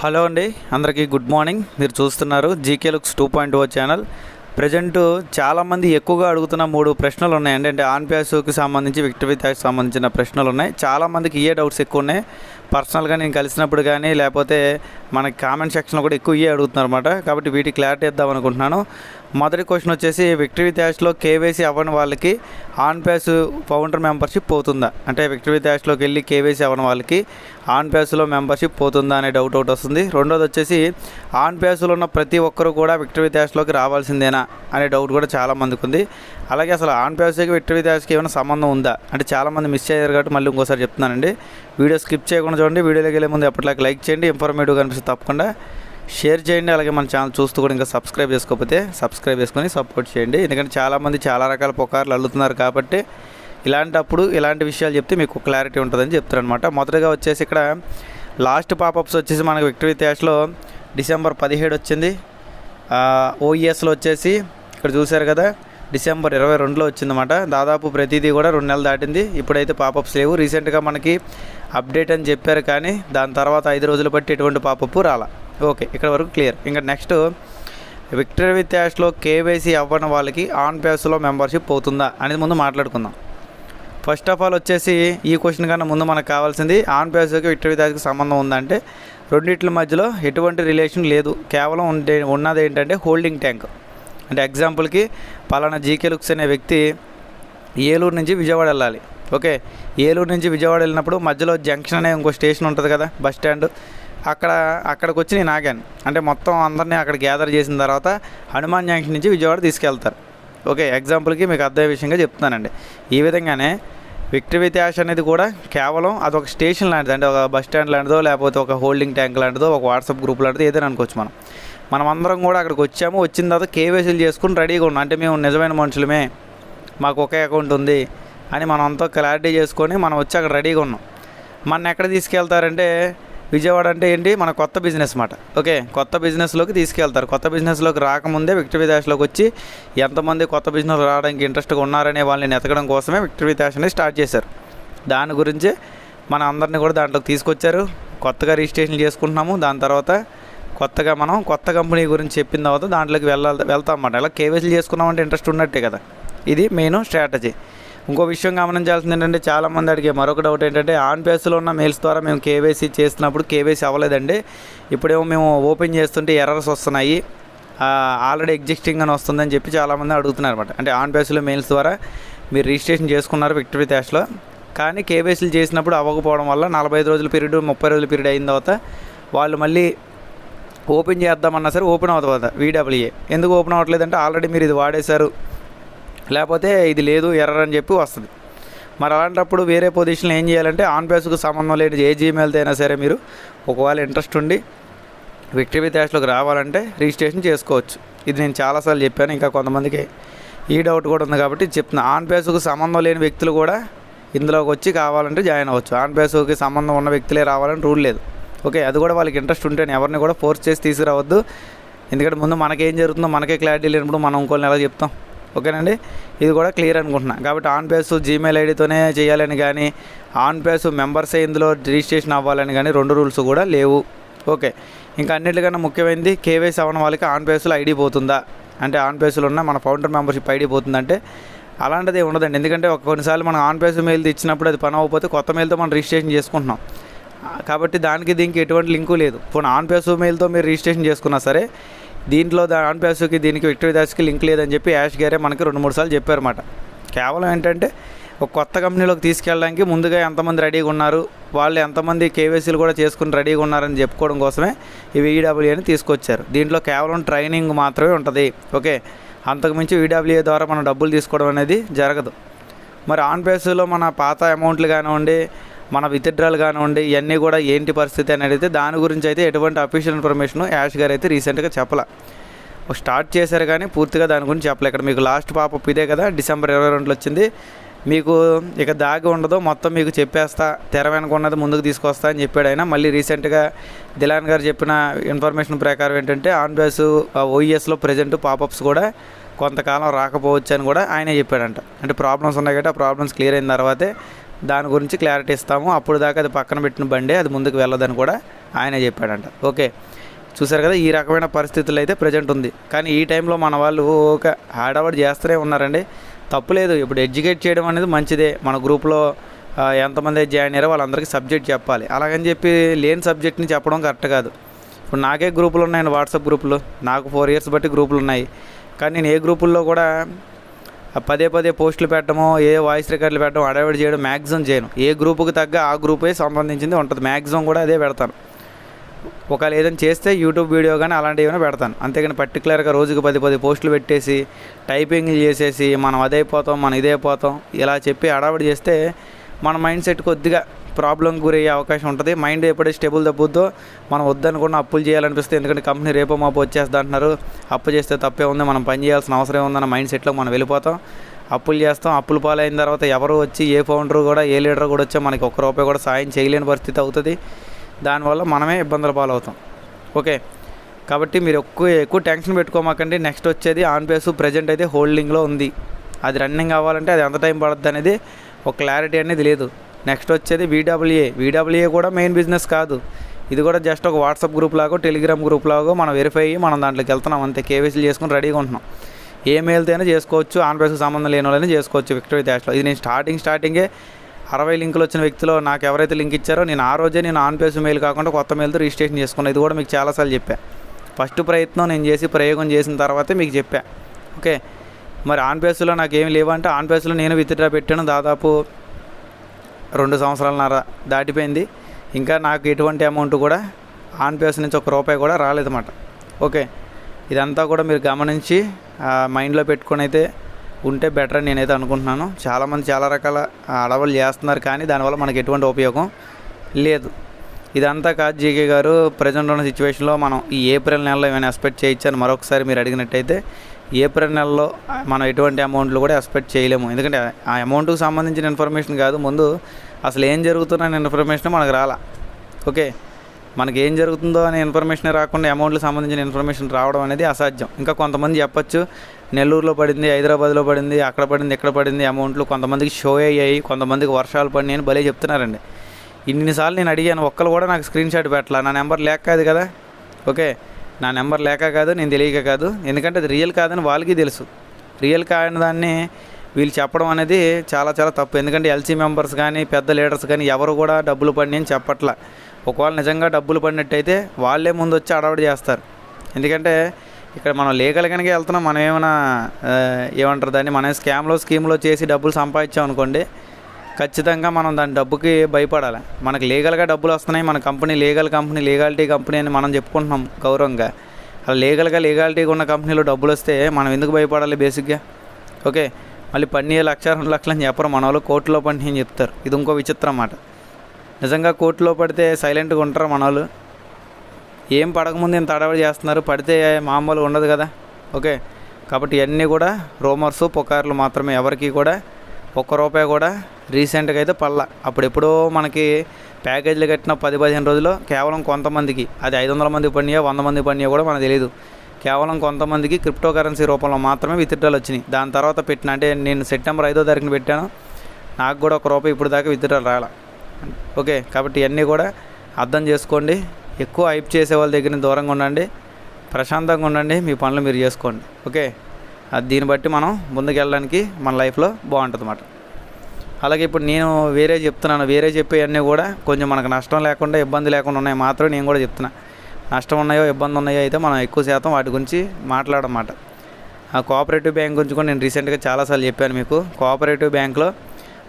Hello అండి, అందరికీ good morning. మీరు చూస్తున్నారు జీకే లుక్స్ 2.0 ఛానల్. ప్రజెంటు చాలామంది ఎక్కువగా అడుగుతున్న 3 ప్రశ్నలు ఉన్నాయండి. అంటే ఆన్ ప్యాసివ్కి సంబంధించి, విక్టరీ థాట్కి సంబంధించిన ప్రశ్నలు ఉన్నాయి. చాలామందికి ఇయే డౌట్స్ ఎక్కువ ఉన్నాయి. పర్సనల్గా నేను కలిసినప్పుడు కానీ, లేకపోతే మనకి కామెంట్ సెక్షన్లో కూడా ఎక్కువ ఇయే అడుగుతున్నారు అనమాట. కాబట్టి వీటికి క్లారిటీ ఇద్దాం అనుకుంటున్నాను. మొదటి క్వశ్చన్ వచ్చేసి, విక్టరీ థాట్స్లో కేవైసీ అవ్వని వాళ్ళకి ఆన్ ప్యాసివ్ ఫౌండర్ మెంబర్షిప్ పోతుందా? అంటే విక్టరీ థాట్స్లోకి వెళ్ళి కేవైసీ అవ్వని వాళ్ళకి ఆన్ ప్యాసివ్లో మెంబర్షిప్ పోతుందా అనే డౌట్ ఒకటి వస్తుంది. రెండోది వచ్చేసి, ఆన్ ప్యాసివ్లో ఉన్న ప్రతి ఒక్కరు కూడా విక్టరీ థాట్స్లోకి రావాల్సిందేనా అనే డౌట్ కూడా చాలామందికి ఉంది. అలాగే అసలు ఆన్ ప్యాసివ్కి విక్టరీ థాట్స్కి ఏమైనా సంబంధం ఉందా అంటే చాలామంది మిస్ అయ్యారు కాబట్టి మళ్ళీ ఇంకోసారి చెప్తున్నానండి. వీడియో స్కిప్ చేయకుండా చూడండి. వీడియోలోకి వెళ్ళే ముందు ఎప్పటిలాగా లైక్ చేయండి, ఇన్ఫర్మేటివ్ కనిపిస్తే తప్పకుండా షేర్ చేయండి. అలాగే మన ఛానల్ చూస్తూ కూడా ఇంకా సబ్స్క్రైబ్ చేసుకోకపోతే సబ్స్క్రైబ్ చేసుకొని సపోర్ట్ చేయండి. ఎందుకంటే చాలామంది చాలా రకాల పుకార్లు అల్లుతున్నారు కాబట్టి ఇలాంటప్పుడు ఇలాంటి విషయాలు చెప్తే మీకు క్లారిటీ ఉంటుందని చెప్తారు అనమాట. మొదటగా వచ్చేసి ఇక్కడ లాస్ట్ పాపప్స్ వచ్చేసి మనకు విక్టరీ థాట్స్లో డిసెంబర్ 17 వచ్చింది. ఓఈఎస్లో వచ్చేసి ఇక్కడ చూశారు కదా, డిసెంబర్ 22లో వచ్చిందన్నమాట. దాదాపు ప్రతిదీ కూడా 2 నెలలు దాటింది. ఇప్పుడైతే పాపప్స్ లేవు. రీసెంట్గా మనకి అప్డేట్ అని చెప్పారు, కానీ దాని తర్వాత 5 రోజులు బట్టి ఎటువంటి పాపప్ రాలా. ఓకే, ఇక్కడ వరకు క్లియర్. ఇంకా నెక్స్ట్, విక్టరీ థాట్స్లో కేవైసీ అవ్వని వాళ్ళకి ఆన్ ప్యాసివ్లో మెంబర్షిప్ అవుతుందా అనేది ముందు మాట్లాడుకుందాం. ఫస్ట్ ఆఫ్ ఆల్ వచ్చేసి ఈ క్వశ్చన్ కన్నా ముందు మనకు కావాల్సింది, ఆన్ ప్యాసివ్కి విక్టరీ థాట్స్కి సంబంధం ఉందంటే రెండింటి మధ్యలో ఎటువంటి రిలేషన్ లేదు. కేవలం ఉన్నది ఏంటంటే హోల్డింగ్ ట్యాంక్. అంటే ఎగ్జాంపుల్కి పలానా జీకే లుక్స్ అనే వ్యక్తి ఏలూరు నుంచి విజయవాడ వెళ్ళాలి. ఓకే, ఏలూరు నుంచి విజయవాడ వెళ్ళినప్పుడు మధ్యలో జంక్షన్ అనే ఇంకో స్టేషన్ ఉంటుంది కదా, బస్ స్టాండ్. అక్కడికి వచ్చి నేను ఆగాను అంటే మొత్తం అందరినీ అక్కడ గ్యాదర్ చేసిన తర్వాత హనుమాన్ జంక్షన్ నుంచి విజయవాడ తీసుకెళ్తారు. ఓకే, ఎగ్జాంపుల్కి మీకు అర్థమయ్యే విషయంగా చెప్తున్నానండి. ఈ విధంగానే విక్టరీ థాట్స్ అనేది కూడా కేవలం అదొక స్టేషన్ లాంటిది. అంటే ఒక బస్ స్టాండ్ లాంటిదో, లేకపోతే ఒక హోల్డింగ్ ట్యాంక్ లాంటిదో, ఒక వాట్సాప్ గ్రూప్ లాంటిదో ఏదైనా అనుకోవచ్చు. మనం అందరం కూడా అక్కడికి వచ్చాము. వచ్చిన తర్వాత కేవైసీలు చేసుకుని రెడీగా ఉన్నాం. అంటే మేము నిజమైన మనుషులమే, మాకు ఒకే అకౌంట్ ఉంది అని మనం అంతా క్లారిటీ చేసుకొని మనం వచ్చి అక్కడ రెడీగా ఉన్నాం. మన ఎక్కడ తీసుకెళ్తారంటే, విజయవాడ అంటే ఏంటి, మన కొత్త బిజినెస్ మాట. ఓకే, కొత్త బిజినెస్లోకి తీసుకెళ్తారు. కొత్త బిజినెస్లోకి రాకముందే విక్టరీ థాట్స్లోకి వచ్చి ఎంతమంది కొత్త బిజినెస్ రావడానికి ఇంట్రెస్ట్గా ఉన్నారనే వాళ్ళని ఎతకడం కోసమే విక్టరీ థాట్స్ అనేది స్టార్ట్ చేశారు. దాని గురించే మన అందరినీ కూడా దాంట్లోకి తీసుకొచ్చారు. కొత్తగా రిజిస్ట్రేషన్ చేసుకుంటున్నాము. దాని తర్వాత కొత్తగా మనం కొత్త కంపెనీ గురించి చెప్పిన తర్వాత దాంట్లోకి వెళ్తాం అన్నమాట. ఇలా కేవైసీలు చేసుకున్నామంటే ఇంట్రెస్ట్ ఉన్నట్టే కదా. ఇది మెయిన్ స్ట్రాటజీ. ఇంకో విషయం గమనించాల్సింది ఏంటంటే, చాలామంది అడిగే మరొక డౌట్ ఏంటంటే, ఆన్ ప్యాసివ్లో ఉన్న మెయిల్స్ ద్వారా మేము కేవైసీ చేస్తున్నప్పుడు కేవైసీ అవ్వలేదండి, ఇప్పుడేమో మేము ఓపెన్ చేస్తుంటే ఎర్రర్స్ వస్తున్నాయి, ఆల్రెడీ ఎగ్జిస్టింగ్ అని వస్తుందని చెప్పి చాలామంది అడుగుతున్నారు అనమాట. అంటే ఆన్ ప్యాసివ్లో మెయిల్స్ ద్వారా మీరు రిజిస్ట్రేషన్ చేసుకున్నారు విక్టరీ థాట్స్లో, కానీ కేవైసీలు చేసినప్పుడు అవ్వకపోవడం వల్ల 45 రోజుల పీరియడ్ 30 రోజుల పీరియడ్ అయిన తర్వాత వాళ్ళు మళ్ళీ ఓపెన్ చేద్దామన్నా సరే ఓపెన్ అవుతుంది వీడబ్ల్యూఏ. ఎందుకు ఓపెన్ అవ్వట్లేదంటే ఆల్రెడీ మీరు ఇది వాడేశారు, లేకపోతే ఇది లేదు, ఎర్రర్ అని చెప్పి వస్తుంది. మరి అలాంటప్పుడు వేరే పొజిషన్లో ఏం చేయాలంటే, ఆన్ ప్యాసివ్కి సంబంధం లేని ఏ జీమెయిల్తో అయినా సరే మీరు ఒకవేళ ఇంట్రెస్ట్ ఉండి విక్టరీ థాట్స్లోకి రావాలంటే రిజిస్ట్రేషన్ చేసుకోవచ్చు. ఇది నేను చాలాసార్లు చెప్పాను. ఇంకా కొంతమందికి ఈ డౌట్ కూడా ఉంది కాబట్టి చెప్తున్నా. ఆన్ ప్యాసివ్కి సంబంధం లేని వ్యక్తులు కూడా ఇందులోకి వచ్చి కావాలంటే జాయిన్ అవ్వచ్చు. ఆన్ ప్యాసివ్కి సంబంధం ఉన్న వ్యక్తులే రావాలని రూల్ లేదు. ఓకే, అది కూడా వాళ్ళకి ఇంట్రెస్ట్ ఉంటేనే, ఎవరిని కూడా ఫోర్స్ చేసి తీసుకురావద్దు. ఎందుకంటే ముందు మనకేం జరుగుతుందో మనకే క్లారిటీ లేనప్పుడు మనం ఇంకోళ్ళని ఎలా చెప్తాం. ఓకేనండి, ఇది కూడా క్లియర్ అనుకుంటున్నా. కాబట్టి ఆన్ ప్యాసివ్ జీమెయిల్ ఐడితోనే చేయాలని కానీ, ఆన్ ప్యాసివ్ మెంబర్సే ఇందులో రిజిస్ట్రేషన్ అవ్వాలని కానీ 2 రూల్స్ కూడా లేవు. ఓకే, ఇంకా అన్నిటికన్నా ముఖ్యమైనది, కేవైసీ అవ్వని వాళ్ళకి ఆన్ ప్యాసివ్లో ఐడి పోతుందా అంటే, ఆన్ ప్యాసివ్లో ఉన్న మన ఫౌండర్ మెంబర్షిప్ ఐడి పోతుందంటే అలాంటిది ఉండదండి. ఎందుకంటే కొన్నిసార్లు మనం ఆన్ ప్యాసివ్ మెయిల్ ఇచ్చినప్పుడు అది పని అవ్వకపోతే కొత్త మెయిల్తో మనం రిజిస్ట్రేషన్ చేసుకుంటున్నాం. కాబట్టి దానికి దీనికి ఎటువంటి లింకు లేదు. పోనీ ఆన్ ప్యాసివ్ మెయిల్తో మీరు రిజిస్ట్రేషన్ చేసుకున్నా సరే, దీంట్లో ఆన్ ప్యాసివ్కి దీనికి విక్టరీ థాట్స్కి లింక్ లేదని చెప్పి యాష్ గారే మనకి 2-3 సార్లు చెప్పారన్నమాట. కేవలం ఏంటంటే ఒక కొత్త కంపెనీలోకి తీసుకెళ్ళడానికి ముందుగా ఎంతమంది రెడీగా ఉన్నారు, వాళ్ళు ఎంతమంది కేవైసీలు కూడా చేసుకుని రెడీగా ఉన్నారని చెప్పుకోవడం కోసమే ఈ వీడబ్ల్యూఏని తీసుకొచ్చారు. దీంట్లో కేవలం ట్రైనింగ్ మాత్రమే ఉంటుంది. ఓకే, అంతకుమించి వీడబ్ల్యూఏ ద్వారా మనం డబ్బులు తీసుకోవడం అనేది జరగదు. మరి ఆన్ ప్యాసివ్లో మన పాత అమౌంట్లు కానివ్వండి, మన విత్డ్రాలు కానివ్వండి, ఇవన్నీ కూడా ఏంటి పరిస్థితి అని అడిగితే దాని గురించి అయితే ఎటువంటి అఫీషియల్ ఇన్ఫర్మేషన్ యాష్ గారు అయితే రీసెంట్గా చెప్పలే. స్టార్ట్ చేశారు కానీ పూర్తిగా దాని గురించి చెప్పలే. ఇక్కడ మీకు లాస్ట్ పాపప్ ఇదే కదా, డిసెంబర్ 22లో వచ్చింది. మీకు ఇక దాగి ఉండదు, మొత్తం మీకు చెప్పేస్తా, తెర వెనక ఉన్నది ముందుకు తీసుకొస్తా అని చెప్పాడు ఆయన. మళ్ళీ రీసెంట్గా దిలాన్ గారు చెప్పిన ఇన్ఫర్మేషన్ ప్రకారం ఏంటంటే, ఆన్ ప్యాసివ్ ఓఈఎస్లో ప్రజెంట్ పాపప్స్ కూడా కొంతకాలం రాకపోవచ్చు అని కూడా ఆయనే చెప్పాడంట. అంటే ప్రాబ్లమ్స్ ఉన్నాయి కాబట్టి ఆ ప్రాబ్లమ్స్ క్లియర్ అయిన తర్వాతే దాని గురించి క్లారిటీ ఇస్తాము. అప్పుడు దాకా అది పక్కన పెట్టిన బండి అది ముందుకు వెళ్ళదని కూడా ఆయనే చెప్పాడంట. ఓకే, చూసారు కదా, ఈ రకమైన పరిస్థితులు అయితే ప్రజెంట్ ఉంది. కానీ ఈ టైంలో మన వాళ్ళు ఒక హడావడి చేస్తూనే ఉన్నారండి. తప్పులేదు, ఇప్పుడు ఎడ్యుకేట్ చేయడం అనేది మంచిదే. మన గ్రూప్లో ఎంతమంది జాయిన్ అయ్యారో వాళ్ళందరికీ సబ్జెక్ట్ చెప్పాలి. అలాగని చెప్పి లేని సబ్జెక్ట్ని చెప్పడం కరెక్ట్ కాదు. ఇప్పుడు నాకే గ్రూపులు ఉన్నాయండి, వాట్సాప్ గ్రూపులు. నాకు 4 years బట్టి గ్రూపులు ఉన్నాయి. కానీ నేను ఏ గ్రూపుల్లో కూడా పదే పోస్టులు పెట్టడము, ఏ వాయిస్ రికార్డులు పెట్టడం, హడావిడి చేయడం మ్యాక్సిమం చేయను. ఏ గ్రూపుకి తగ్గ ఆ గ్రూపే సంబంధించింది ఉంటుంది. మ్యాక్సిమం కూడా అదే పెడతాను. ఒకవేళ ఏదైనా చేస్తే యూట్యూబ్ వీడియో కానీ అలాంటివి ఏమైనా పెడతాను. అంతేగాని పర్టికులర్గా రోజుకి 10 పోస్టులు పెట్టేసి టైపింగ్లు చేసేసి మనం అదైపోతాం, మనం ఇదైపోతాం ఇలా చెప్పి హడావిడి చేస్తే మన మైండ్ సెట్ కొద్దిగా ప్రాబ్లం గురయ్యే అవకాశం ఉంటుంది. మైండ్ ఎప్పుడైతే స్టేబుల్ తప్పుద్దో మనం వద్దనుకున్న అప్పులు చేయాలనిపిస్తే, ఎందుకంటే కంపెనీ రేపో మాపో వచ్చేస్తా అంటున్నారు, అప్పు చేస్తే తప్పే ఉంది, మనం పని చేయాల్సిన అవసరం ఉందన్న మైండ్ సెట్లో మనం వెళ్ళిపోతాం, అప్పులు చేస్తాం. అప్పులు పాలైన తర్వాత ఎవరు వచ్చి ఏ ఫౌండర్ కూడా ఏ లీడర్ కూడా వచ్చి మనకి ₹1 కూడా సాయం చేయలేని పరిస్థితి అవుతుంది. దానివల్ల మనమే ఇబ్బందుల పాలవుతాం. ఓకే, కాబట్టి మీరు ఎక్కువ టెన్షన్ పెట్టుకోమాకండి. నెక్స్ట్ వచ్చేది ఆన్ బేస్ ప్రజెంట్ అయితే హోల్డింగ్లో ఉంది. అది రన్నింగ్ అవ్వాలంటే అది ఎంత టైం పడుతుంది అనేది ఒక క్లారిటీ అనేది లేదు. నెక్స్ట్ వచ్చేది వీడబ్ల్యూఏ కూడా మెయిన్ బిజినెస్ కాదు. ఇది కూడా జస్ట్ ఒక వాట్సాప్ గ్రూప్ లాగో టెలిగ్రామ్ గ్రూప్ లాగో మనం వెరిఫై అయ్యి మనం దాంట్లోకి వెళ్తున్నాం అంతే. కేవైసీలు చేసుకుని రెడీగా ఉంటున్నాం. ఏ మెయిల్తో అయినా చేసుకోవచ్చు, ఆన్ బేస్కి సంబంధం లేని వాళ్ళైనా చేసుకోవచ్చు విక్టరీ డాష్లో. ఇది నేను స్టార్టింగే 60 లింకులు వచ్చిన వ్యక్తిలో నాకు ఎవరైతే లింక్ ఇచ్చారో నేను ఆ రోజే నేను ఆన్ బేస్ మెయిల్ కాకుండా కొత్త మెయిల్తో రిజిస్ట్రేషన్ చేసుకున్నాను. ఇది కూడా మీకు చాలాసార్లు చెప్పా. ఫస్ట్ ప్రయత్నం నేను చేసి ప్రయోగం చేసిన తర్వాతే మీకు చెప్పా. ఓకే, మరి ఆన్ బేస్లో నాకు ఏమి లేవంటే ఆన్ బేస్లో నేను విత్డ్రా పెట్టాను. దాదాపు 2 సంవత్సరాలన్నర దాటిపోయింది. ఇంకా నాకు ఎటువంటి అమౌంట్ కూడా ఆన్ బేస్ నుంచి ₹1 కూడా రాలేదన్నమాట. ఓకే, ఇదంతా కూడా మీరు గమనించి మైండ్లో పెట్టుకొని అయితే ఉంటే బెటర్ అని నేనైతే అనుకుంటున్నాను. చాలామంది చాలా రకాల అడవులు చేస్తున్నారు, కానీ దానివల్ల మనకు ఎటువంటి ఉపయోగం లేదు. ఇదంతా కాదు జీకే గారు, ప్రజెంట్ ఉన్న సిచ్యువేషన్లో మనం ఈ ఏప్రిల్ నెలలో ఏమైనా ఎక్స్పెక్ట్ చేయొచ్చని మరొకసారి మీరు అడిగినట్టయితే, ఏప్రిల్ నెలలో మనం ఎటువంటి అమౌంట్లు కూడా ఎక్స్పెక్ట్ చేయలేము. ఎందుకంటే ఆ అమౌంట్కి సంబంధించిన ఇన్ఫర్మేషన్ కాదు, ముందు అసలు ఏం జరుగుతుందనే ఇన్ఫర్మేషన్ మనకు రాలా. ఓకే, మనకి ఏం జరుగుతుందో అనే ఇన్ఫర్మేషన్ రాకుండా అమౌంట్కి సంబంధించిన ఇన్ఫర్మేషన్ రావడం అనేది అసాధ్యం. ఇంకా కొంతమంది చెప్పచ్చు నెల్లూరులో పడింది, హైదరాబాద్లో పడింది, అక్కడ పడింది, ఇక్కడ పడింది అమౌంట్లు, కొంతమందికి షో అయ్యాయి, కొంతమందికి వర్షాలు పడినాయి అని భలే చెప్తున్నారండి. ఇన్నిసార్లు నేను అడిగాను, ఒక్కరు కూడా నాకు స్క్రీన్ షాట్ పెట్టాల. నా నెంబర్ లేక కాదు కదా. ఓకే, నా నెంబర్ లేక కాదు, నేను తెలియక కాదు. ఎందుకంటే అది రియల్ కాదని వాళ్ళకి తెలుసు. రియల్ కాని దాన్ని వీళ్ళు చెప్పడం అనేది చాలా తప్పు. ఎందుకంటే ఎల్సీ మెంబర్స్ కానీ పెద్ద లీడర్స్ కానీ ఎవరు కూడా డబ్బులు పడినాయి అని చెప్పట్లా. ఒకవేళ నిజంగా డబ్బులు పడినట్టయితే వాళ్ళే ముందు వచ్చి అడవడి చేస్తారు. ఎందుకంటే ఇక్కడ మనం లీగల్ కనుక వెళ్తున్నాం, మనం ఏమంటారు దాన్ని, మనం స్కీమ్లో చేసి డబ్బులు సంపాదించాం అనుకోండి, ఖచ్చితంగా మనం దాని డబ్బుకి భయపడాలి. మనకు లీగల్గా డబ్బులు వస్తున్నాయి, మన కంపెనీ లీగాలిటీ కంపెనీ అని మనం చెప్పుకుంటున్నాం గౌరవంగా. అలా లీగాలిటీగా ఉన్న కంపెనీలో డబ్బులు వస్తే మనం ఎందుకు భయపడాలి బేసిక్గా? ఓకే, మళ్ళీ పన్ను 1,00,000 2 లక్షలు అని చెప్పరు మన వాళ్ళు, కోర్టులో పని అని చెప్తారు. ఇది ఇంకో విచిత్రం అన్నమాట. నిజంగా కోర్టులో పడితే సైలెంట్గా ఉంటారు మన వాళ్ళు. ఏం పడకముందు ఇంత అడవడి చేస్తున్నారు, పడితే మామూలుగా ఉండదు కదా. ఓకే, కాబట్టి ఇవన్నీ కూడా రూమర్స్, పుకార్లు మాత్రమే. ఎవరికి కూడా ₹1 కూడా రీసెంట్గా అయితే పడలా. అప్పుడు ఎప్పుడో మనకి ప్యాకేజీలు కట్టిన 10-15 రోజుల్లో కేవలం కొంతమందికి, అది 500 మందికి పడినాయో 100 మందికి పడినాయో కూడా మనకు తెలియదు. కేవలం కొంతమందికి క్రిప్టో కరెన్సీ రూపంలో మాత్రమే విత్డ్రాలు వచ్చినాయి. దాని తర్వాత పెట్టిన, అంటే నేను సెప్టెంబర్ 5వ తారీఖున పెట్టాను, నాకు కూడా ₹1 ఇప్పుడు దాకా విత్డ్రాలు రాలా. ఓకే, కాబట్టి ఇవన్నీ కూడా అర్థం చేసుకోండి. ఎక్కువ హైప్ చేసే వాళ్ళ దగ్గర నుంచి దూరంగా ఉండండి, ప్రశాంతంగా ఉండండి, మీ పనులు మీరు చేసుకోండి. ఓకే, దీన్ని బట్టి మనం ముందుకెళ్ళడానికి మన లైఫ్లో బాగుంటుంది అన్నమాట. అలాగే ఇప్పుడు నేను వేరే చెప్పేవన్నీ కూడా కొంచెం మనకు నష్టం లేకుండా, ఇబ్బంది లేకుండా ఉన్నాయి మాత్రం నేను కూడా చెప్తున్నా. నష్టం ఉన్నాయో ఇబ్బంది ఉన్నాయో అయితే మనం ఎక్కువ శాతం వాటి గురించి మాట్లాడమాట. ఆ కోఆపరేటివ్ బ్యాంక్ గురించి కూడా నేను రీసెంట్గా చాలాసార్లు చెప్పాను మీకు. కోఆపరేటివ్ బ్యాంక్లో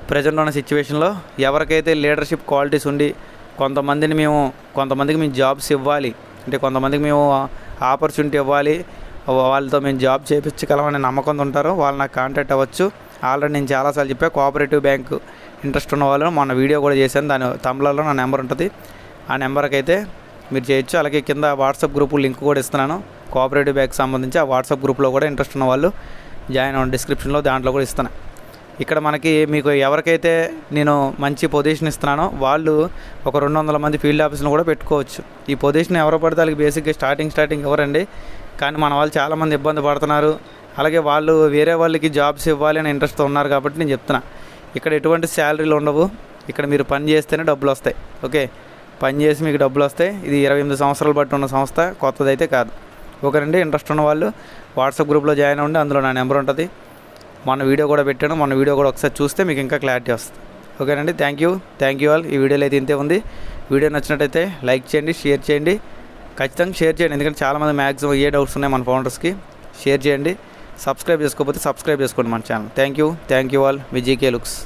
ప్రజెంట్ ఉన్న సిచ్యువేషన్లో ఎవరికైతే లీడర్షిప్ క్వాలిటీస్ ఉండి కొంతమందికి మేము జాబ్స్ ఇవ్వాలి, అంటే కొంతమందికి మేము ఆపర్చునిటీ ఇవ్వాలి, వాళ్ళతో మేము జాబ్ చేయించగలమనే నమ్మకంతో ఉంటారో వాళ్ళు నాకు కాంటాక్ట్ అవ్వచ్చు. ఆల్రెడీ నేను చాలాసార్లు చెప్పా, కోఆపరేటివ్ బ్యాంక్ ఇంట్రెస్ట్ ఉన్న వాళ్ళు మొన్న వీడియో కూడా చేశాను, దాని తమ్ములలో నా నెంబర్ ఉంటుంది, ఆ నెంబర్కి అయితే మీరు చేయొచ్చు. అలాగే కింద వాట్సాప్ గ్రూపు లింక్ కూడా ఇస్తున్నాను కోఆపరేటివ్ బ్యాంక్ సంబంధించి. ఆ వాట్సాప్ గ్రూప్లో కూడా ఇంట్రెస్ట్ ఉన్న వాళ్ళు జాయిన్ అవ్వండి, డిస్క్రిప్షన్లో దాంట్లో కూడా ఇస్తాను. ఇక్కడ మీకు ఎవరికైతే నేను మంచి పొజిషన్ ఇస్తున్నానో వాళ్ళు ఒక 200 మంది ఫీల్డ్ ఆఫీస్ను కూడా పెట్టుకోవచ్చు. ఈ పొజిషన్ ఎవరు పడితే వాళ్ళకి బేసిక్గా స్టార్టింగ్ ఎవరండి, కానీ మన వాళ్ళు చాలామంది ఇబ్బంది పడుతున్నారు. అలాగే వాళ్ళు వేరే వాళ్ళకి జాబ్స్ ఇవ్వాలి అని ఇంట్రెస్ట్తో ఉన్నారు కాబట్టి నేను చెప్తున్నా, ఇక్కడ ఎటువంటి శాలరీలు ఉండవు. ఇక్కడ మీరు పని చేస్తేనే డబ్బులు వస్తాయి. ఓకే, పని చేసి మీకు డబ్బులు వస్తాయి. ఇది 28 సంవత్సరాలు బట్టి ఉన్న సంస్థ, కొత్తదైతే కాదు. ఓకేనండి, ఇంట్రెస్ట్ ఉన్న వాళ్ళు వాట్సాప్ గ్రూప్లో జాయిన్ అవ్వండి. అందులో నా నెంబర్ ఉంటుంది. మన వీడియో కూడా పెట్టాను. మన వీడియో కూడా ఒకసారి చూస్తే మీకు ఇంకా క్లారిటీ వస్తుంది. ఓకేనండి, థ్యాంక్ యూ ఆల్. ఈ వీడియోలో అయితే ఇంతే ఉంది. వీడియో నచ్చినట్టయితే లైక్ చేయండి, షేర్ చేయండి, ఖచ్చితంగా షేర్ చేయండి. ఎందుకంటే చాలామంది మ్యాక్సిమం ఏ డౌట్స్ ఉన్నాయి మన ఫౌండర్స్కి. షేర్ చేయండి. సబ్స్క్రైబ్ చేసుకోకపోతే సబ్స్క్రైబ్ చేసుకోండి మన channel. Thank you all. Me GK looks.